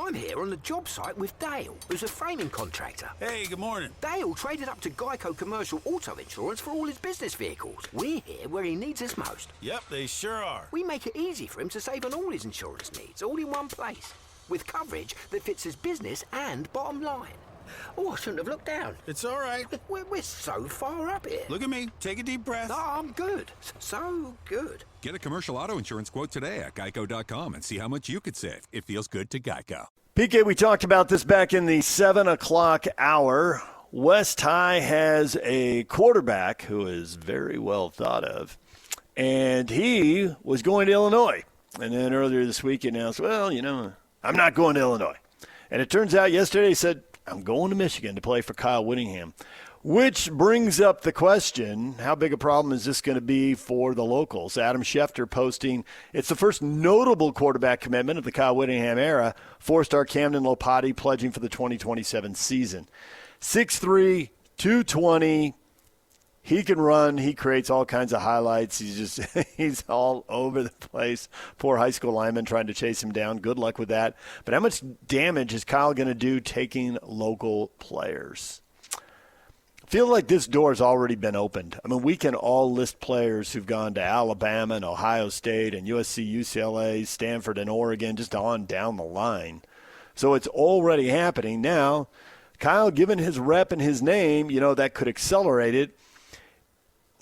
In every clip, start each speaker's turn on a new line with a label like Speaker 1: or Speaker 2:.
Speaker 1: I'm here on the job site with Dale, who's a framing contractor.
Speaker 2: Hey, good morning.
Speaker 1: Dale traded up to Geico Commercial Auto Insurance for all his business vehicles. We're here where he needs us most.
Speaker 2: Yep, they sure are.
Speaker 1: We make it easy for him to save on all his insurance needs, all in one place, with coverage that fits his business and bottom line. Oh, I shouldn't have looked down.
Speaker 2: It's all right.
Speaker 1: We're so far up here.
Speaker 2: Look at me. Take a deep breath.
Speaker 1: No, I'm good. So good.
Speaker 3: Get a commercial auto insurance quote today at geico.com and see how much you could save. It feels good to Geico.
Speaker 4: PK, we talked about this back in the 7 o'clock hour. West High has a quarterback who is very well thought of, and he was going to Illinois. And then earlier this week he announced, well, I'm not going to Illinois. And it turns out yesterday he said, I'm going to Michigan to play for Kyle Whittingham, which brings up the question, how big a problem is this going to be for the locals? Adam Schefter posting, it's the first notable quarterback commitment of the Kyle Whittingham era, four-star Kamden Lopati pledging for the 2027 season. 6'3", 220, he can run. He creates all kinds of highlights. He's all over the place. Poor high school lineman trying to chase him down. Good luck with that. But how much damage is Kyle going to do taking local players? I feel like this door has already been opened. I mean, we can all list players who've gone to Alabama and Ohio State and USC, UCLA, Stanford, and Oregon, just on down the line. So it's already happening. Now, Kyle, given his rep and his name, that could accelerate it.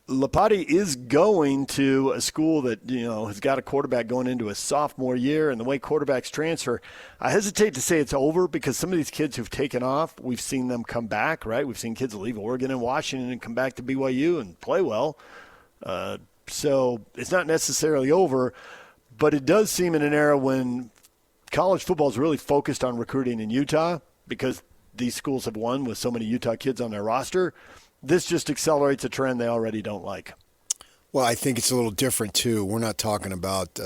Speaker 4: Lopati is going to a school that, has got a quarterback going into a sophomore year, and the way quarterbacks transfer, I hesitate to say it's over because some of these kids who've taken off, we've seen them come back, right? We've seen kids leave Oregon and Washington and come back to BYU and play well. So it's not necessarily over, but it does seem in an era when college football is really focused on recruiting in Utah because these schools have won with so many Utah kids on their roster. This just accelerates a trend they already don't like.
Speaker 5: Well, I think it's a little different, too. We're not talking about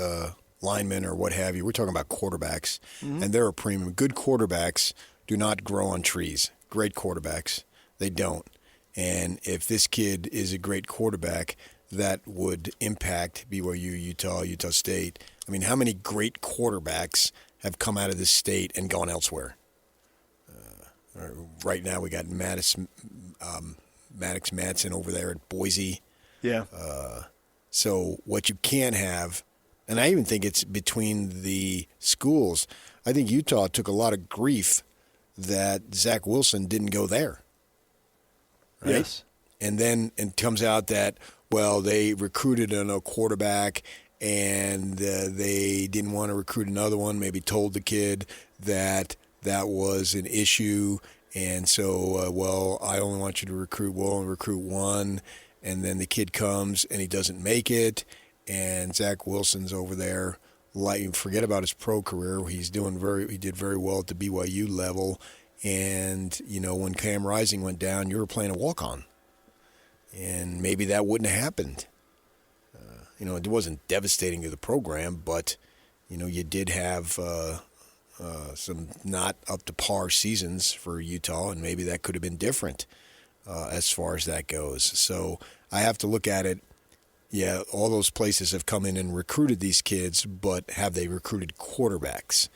Speaker 5: linemen or what have you. We're talking about quarterbacks, and they're a premium. Good quarterbacks do not grow on trees. Great quarterbacks, they don't. And if this kid is a great quarterback, that would impact BYU, Utah State. I mean, how many great quarterbacks have come out of this state and gone elsewhere? Right now we got Maddox Madsen over there at Boise.
Speaker 4: Yeah.
Speaker 5: So what you can't have, and I even think it's between the schools, I think Utah took a lot of grief that Zach Wilson didn't go there. Right?
Speaker 4: Yes.
Speaker 5: And then it comes out that, well, they recruited a quarterback and they didn't want to recruit another one, maybe told the kid that was an issue. And so, I only want you to recruit one. And then the kid comes and he doesn't make it. And Zach Wilson's over there. Forget about his pro career. He did very well at the BYU level. And, when Cam Rising went down, you were playing a walk-on. And maybe that wouldn't have happened. It wasn't devastating to the program, but, you did have some not up to par seasons for Utah, and maybe that could have been different as far as that goes. So I have to look at it. Yeah, all those places have come in and recruited these kids, but have they recruited quarterbacks?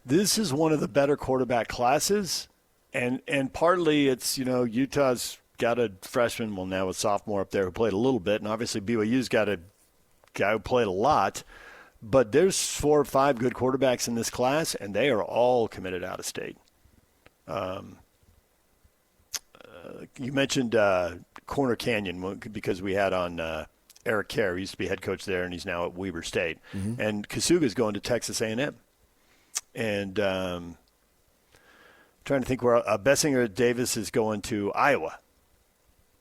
Speaker 4: This is one of the better quarterback classes, and partly it's, Utah's got a freshman, well, now a sophomore up there who played a little bit, and obviously BYU's got a guy who played a lot. But there's 4 or 5 good quarterbacks in this class, and they are all committed out of state. You mentioned Corner Canyon because we had on Eric Kerr. He used to be head coach there, and he's now at Weber State. Mm-hmm. And Kasuga's going to Texas A&M. And trying to think where Bessinger Davis is going to Iowa.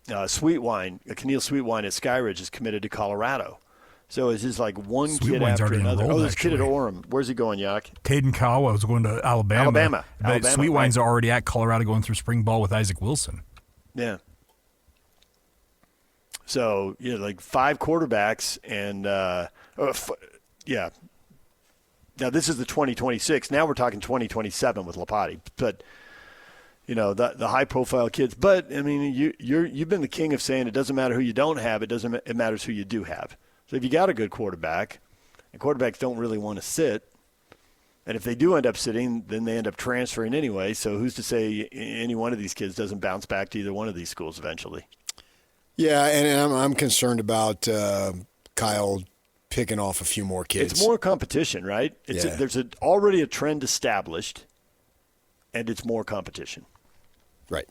Speaker 4: Sweetwine, Keneal Sweetwine at Skyridge is committed to Colorado. So it's just like one kid after another.
Speaker 6: Enrolled,
Speaker 4: this kid at Orem. Where's he going, Yak?
Speaker 6: Caden Kawa was going to Alabama. But Sweetwine's already at Colorado going through spring ball with Isaac Wilson.
Speaker 4: Yeah. So, like 5 quarterbacks and, yeah. Now, this is the 2026. Now we're talking 2027 with Lopati. But, the high-profile kids. But, I mean, you've been the king of saying it doesn't matter who you don't have. It matters who you do have. So if you got a good quarterback, and quarterbacks don't really want to sit, And if they do end up sitting, then they end up transferring anyway. So who's to say any one of these kids doesn't bounce back to either one of these schools eventually?
Speaker 5: Yeah, and I'm concerned about Kyle picking off a few more kids.
Speaker 4: It's more competition, right? There's already a trend established, and it's more competition.
Speaker 5: Right.